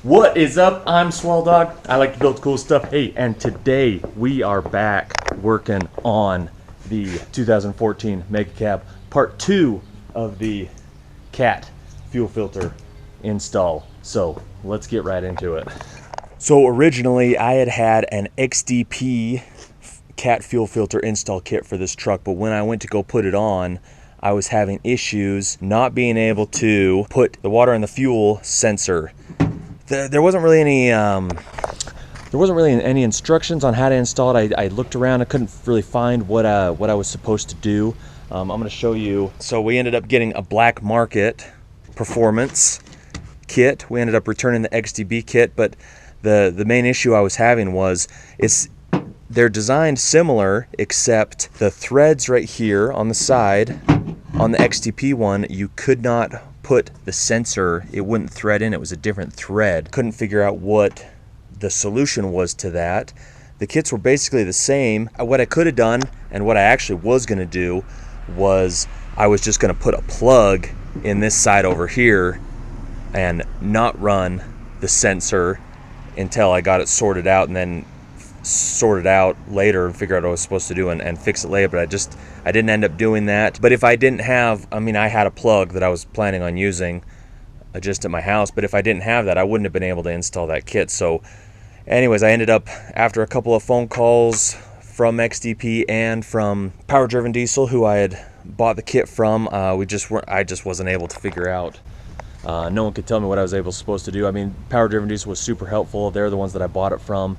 What is up? I'm Swell Dog. I like to build cool stuff. Hey, and today we are back working on the 2014 Mega Cab, part 2 of the CAT fuel filter install. So let's get right into it. So originally I had an XDP CAT fuel filter install kit for this truck, but when I went to go put it on, I was having issues not being able to put the water and the fuel sensor. There wasn't really any instructions on how to install it. I looked around, I couldn't really find what I was supposed to do. I'm going to show you. So we ended up getting a black market performance kit. We ended up returning the XDB kit, but the main issue I was having was they're designed similar, except the threads right here on the side on the XDP one, you could not put the sensor, it wouldn't thread in, it was a different thread. Couldn't figure out what the solution was to that. The kits were basically the same. What I could have done, and what I actually was going to do, was I was just going to put a plug in this side over here and not run the sensor until I got it sorted out, and then sort it out later and figure out what I was supposed to do and fix it later. But I didn't end up doing that. But if I didn't have, I had a plug that I was planning on using just at my house, but if I didn't have that, I wouldn't have been able to install that kit. So anyways, I ended up, after a couple of phone calls from XDP and from Power Driven Diesel, who I had bought the kit from, I just wasn't able to figure out. No one could tell me what I was supposed to do. Power Driven Diesel was super helpful. They're the ones that I bought it from.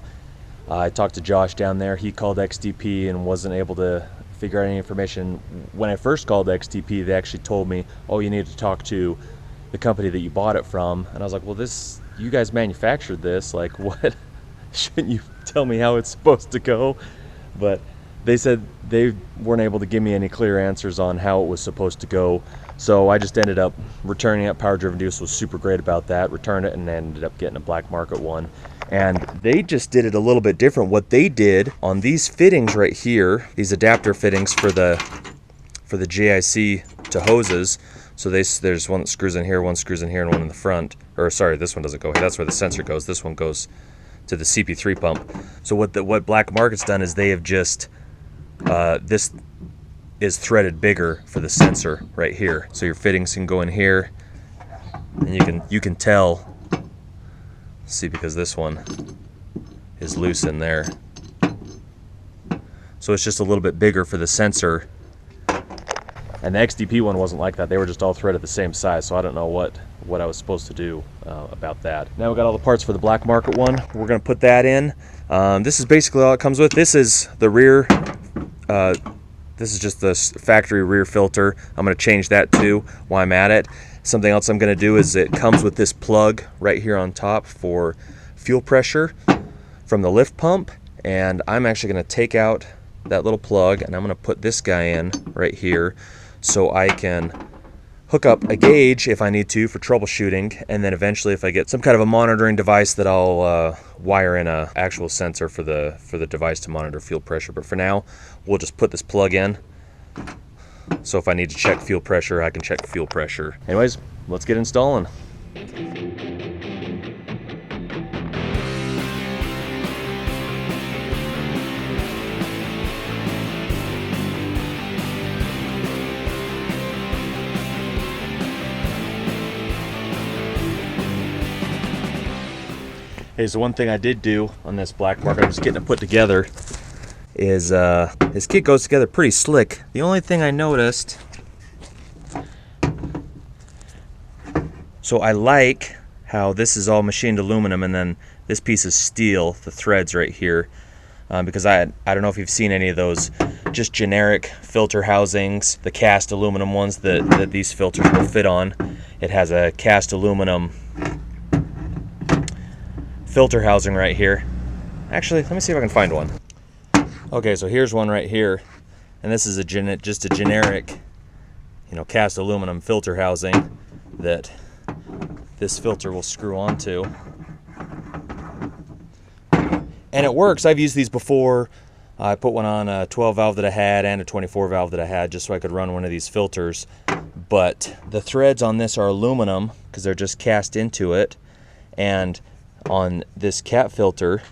I talked to Josh down there. He called XDP and wasn't able to figure out any information. When I first called XDP, they actually told me, oh, you need to talk to the company that you bought it from. And I was like, well, you guys manufactured this. Like, what? Shouldn't you tell me how it's supposed to go? But they said they weren't able to give me any clear answers on how it was supposed to go. So I just ended up returning it. Power Driven Diesel was super great about that. Returned it and ended up getting a black market one. And they just did it a little bit different. What they did on these fittings right here, these adapter fittings for the JIC to hoses. So there's one that screws in here, one screws in here, and one in the front. Or sorry, this one doesn't go here. That's where the sensor goes. This one goes to the CP3 pump. So what Black Market's done is they have just this is threaded bigger for the sensor right here. So your fittings can go in here, and you can tell. See, because this one is loose in there. So it's just a little bit bigger for the sensor. And the XDP one wasn't like that. They were just all threaded the same size, so I don't know what I was supposed to do about that. Now we got all the parts for the black market one. We're going to put that in. This is basically all it comes with. This is the rear. This is just the factory rear filter. I'm going to change that too while I'm at it. Something else I'm going to do is it comes with this plug right here on top for fuel pressure from the lift pump, and I'm actually going to take out that little plug and I'm going to put this guy in right here so I can hook up a gauge if I need to for troubleshooting, and then eventually if I get some kind of a monitoring device that I'll wire in a actual sensor for the device to monitor fuel pressure. But for now, we'll just put this plug in. So if I need to check fuel pressure, I can check fuel pressure. Anyways, let's get installing. Hey, so one thing I did do on this black market, I'm just getting it put together, is this kit goes together pretty slick. The only thing I noticed, so I like how this is all machined aluminum and then this piece is steel, the threads right here, because I don't know if you've seen any of those just generic filter housings, the cast aluminum ones that these filters will fit on. It has a cast aluminum filter housing right here. Actually, let me see if I can find one. Okay, so here's one right here, and this is just a generic, cast aluminum filter housing that this filter will screw onto. And it works. I've used these before. I put one on a 12 valve that I had and a 24 valve that I had just so I could run one of these filters. But the threads on this are aluminum because they're just cast into it. And on this cat filter,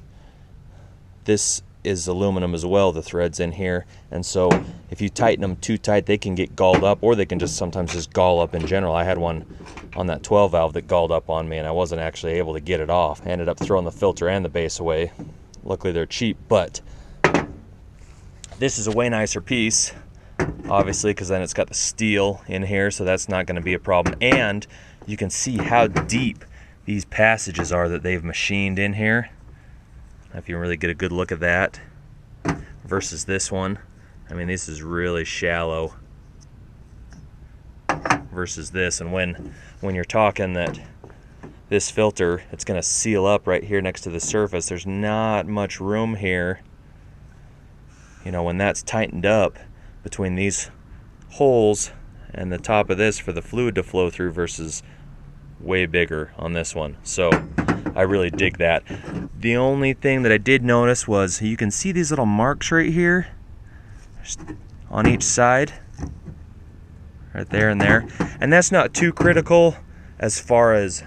this is aluminum as well, the threads in here, and so if you tighten them too tight, they can get galled up, or they can just sometimes just gall up in general. I had one on that 12 valve that galled up on me, and I wasn't actually able to get it off. I ended up throwing the filter and the base away. Luckily they're cheap, but this is a way nicer piece, obviously, because then it's got the steel in here, so that's not going to be a problem. And you can see how deep these passages are that they've machined in here. If you really get a good look at that versus this one. I mean, this is really shallow versus this. And when you're talking that this filter, it's going to seal up right here next to the surface, there's not much room here. You know, when that's tightened up between these holes and the top of this for the fluid to flow through versus way bigger on this one. So I really dig that. The only thing that I did notice was you can see these little marks right here on each side, right there and there, and that's not too critical as far as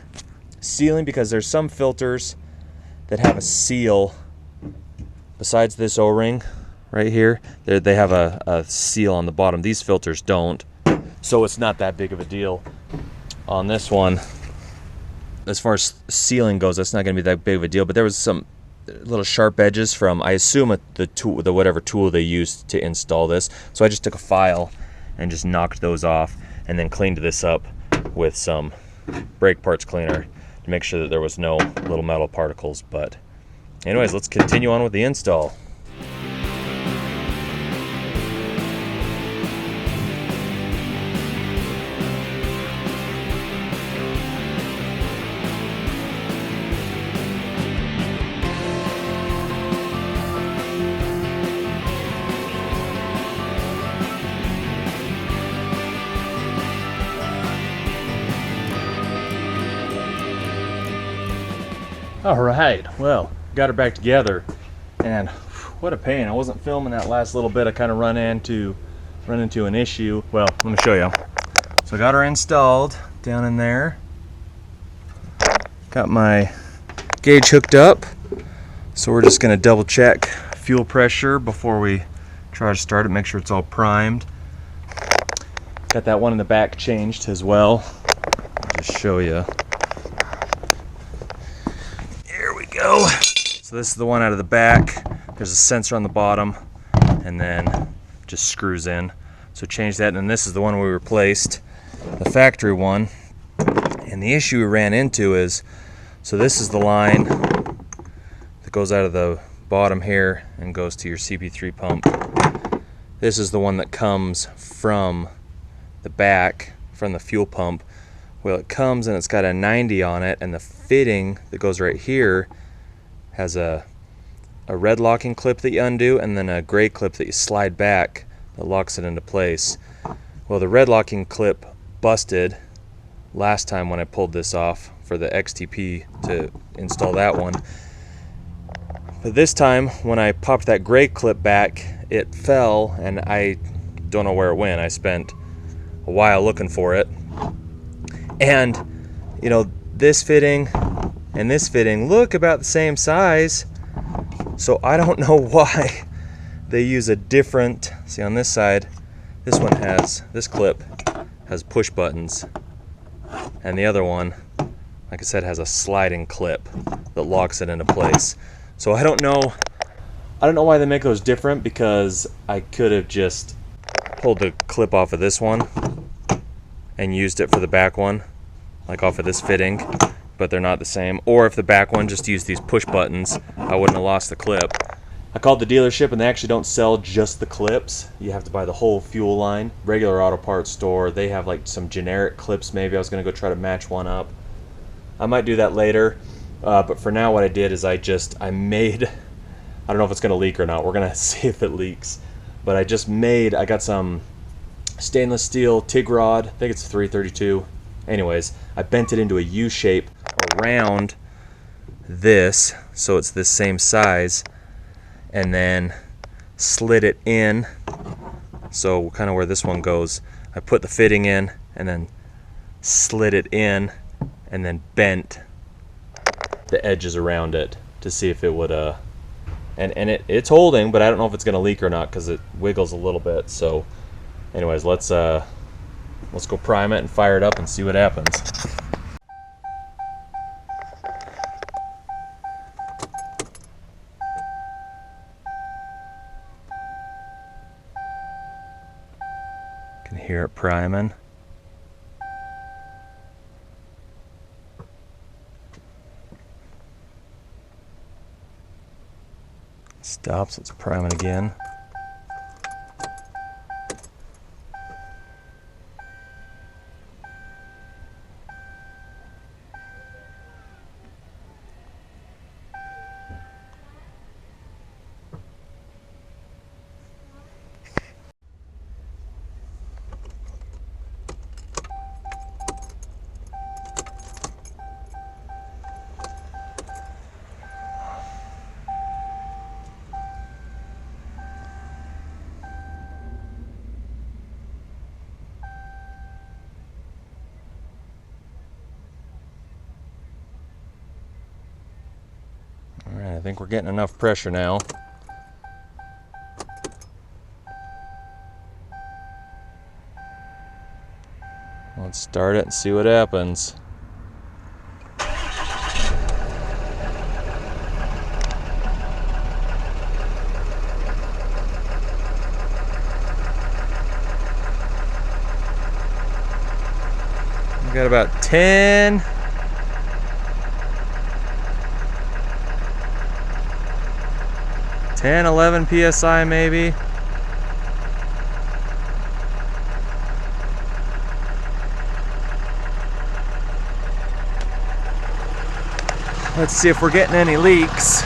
sealing, because there's some filters that have a seal besides this O-ring right here. They have a seal on the bottom. These filters don't, so it's not that big of a deal. On this one, as far as sealing goes, that's not going to be that big of a deal, but there was some little sharp edges from, I assume, the whatever tool they used to install this. So I just took a file and just knocked those off, and then cleaned this up with some brake parts cleaner to make sure that there was no little metal particles. But anyways, let's continue on with the install. All right, well, got her back together, and what a pain. I wasn't filming that last little bit. I kind of run into an issue. Well, let me show you. So I got her installed down in there. Got my gauge hooked up. So we're just gonna double check fuel pressure before we try to start it, make sure it's all primed. Got that one in the back changed as well. I'll just show you. Go. So this is the one out of the back. There's a sensor on the bottom, and then just screws in. So change that, and this is the one we replaced, the factory one. And the issue we ran into is, so this is the line that goes out of the bottom here and goes to your CP3 pump. This is the one that comes from the back, from the fuel pump. Well, it comes and it's got a 90 on it, and the fitting that goes right here has a red locking clip that you undo, and then a gray clip that you slide back that locks it into place. Well, the red locking clip busted last time when I pulled this off for the XTP to install that one. But this time when I popped that gray clip back, it fell, and I don't know where it went. I spent a while looking for it. And you know, this fitting and this fitting look about the same size, so I don't know why they use a different, see on this side, this one has, this clip has push buttons, and the other one, like I said, has a sliding clip that locks it into place. So I don't know why they make those different, because I could have just pulled the clip off of this one and used it for the back one, like off of this fitting, but they're not the same. Or if the back one just used these push buttons, I wouldn't have lost the clip. I called the dealership, and they actually don't sell just the clips. You have to buy the whole fuel line. Regular auto parts store, they have like some generic clips maybe. I was gonna go try to match one up. I might do that later, but for now what I did is I made, I don't know if it's gonna leak or not. We're gonna see if it leaks. But I got some stainless steel TIG rod, I think it's 332. Anyways, I bent it into a U shape around this, so it's this same size, and then slid it in, so kind of where this one goes. I put the fitting in and then slid it in, and then bent the edges around it to see if it would and it's holding, but I don't know if it's gonna leak or not because it wiggles a little bit. So anyways, let's go prime it and fire it up and see what happens. Can hear it priming. Stops, let's prime it again. Alright, I think we're getting enough pressure now. Let's start it and see what happens. We got about 10. 10, 11 PSI maybe. Let's see if we're getting any leaks.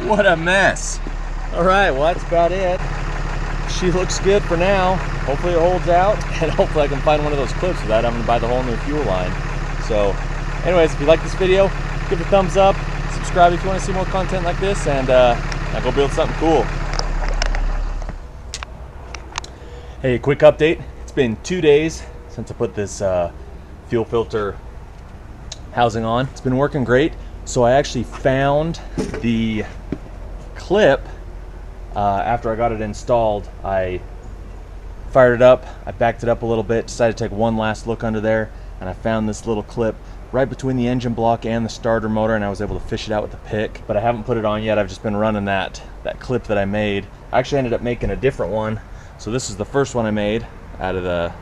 What a mess. All right, well, that's about it. She looks good for now. Hopefully it holds out, and hopefully I can find one of those clips without having to buy the whole new fuel line. So anyways, if you like this video, give it a thumbs up, subscribe if you want to see more content like this, and now go build something cool. Hey, quick update. It's been 2 days since I put this fuel filter housing on. It's been working great. So I actually found the clip after I got it installed, I fired it up, I backed it up a little bit, decided to take one last look under there, and I found this little clip right between the engine block and the starter motor, and I was able to fish it out with the pick. But I haven't put it on yet. I've just been running that clip that I made. I actually ended up making a different one. So this is the first one I made out of the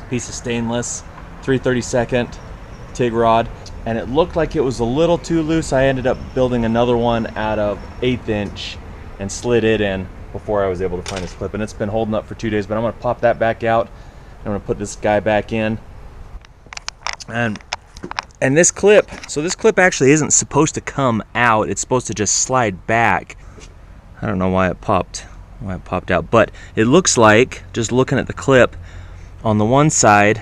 piece of stainless 3/32 TIG rod, and it looked like it was a little too loose. I ended up building another one out of 1/8 inch and slid it in before I was able to find this clip, and it's been holding up for 2 days. But I'm going to pop that back out. I'm going to put this guy back in, and this clip, so this clip actually isn't supposed to come out. It's supposed to just slide back. I don't know why it popped out, but it looks like, just looking at the clip, on the one side,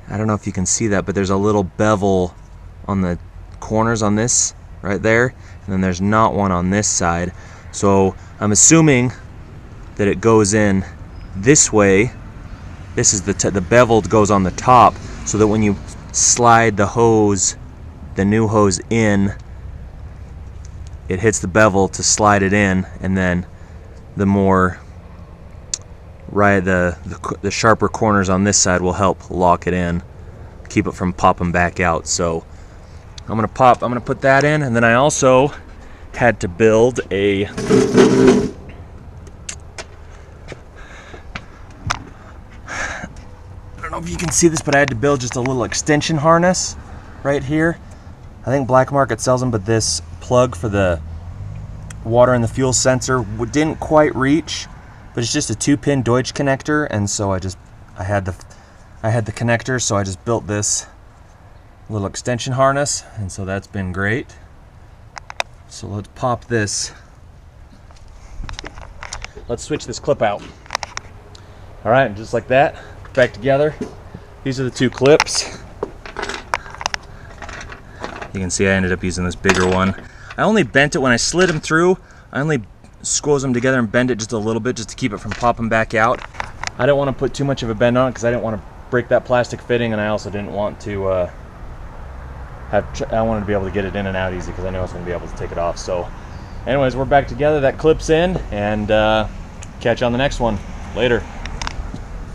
I don't know if you can see that, but there's a little bevel on the corners on this right there, and then there's not one on this side. So I'm assuming that it goes in this way. This is the bevel goes on the top, so that when you slide the hose, the new hose in, it hits the bevel to slide it in, and then the more the sharper corners on this side will help lock it in, keep it from popping back out. So I'm gonna put that in, and then I also had to build a I don't know if you can see this, but I had to build just a little extension harness right here. I think Black Market sells them, but this plug for the water and the fuel sensor didn't quite reach, but it's just a 2-pin Deutsch connector, and so I had the connector, so I just built this little extension harness, and so that's been great. So let's pop this. Let's switch this clip out. All right, just like that, back together. These are the two clips. You can see I ended up using this bigger one. I only bent it when I slid them through. I only squoze them together and bend it just a little bit, just to keep it from popping back out. I didn't want to put too much of a bend on it because I didn't want to break that plastic fitting, and I also didn't want to I wanted to be able to get it in and out easy, because I knew I was going to be able to take it off. So anyways, we're back together. That clip's in, and catch you on the next one. Later.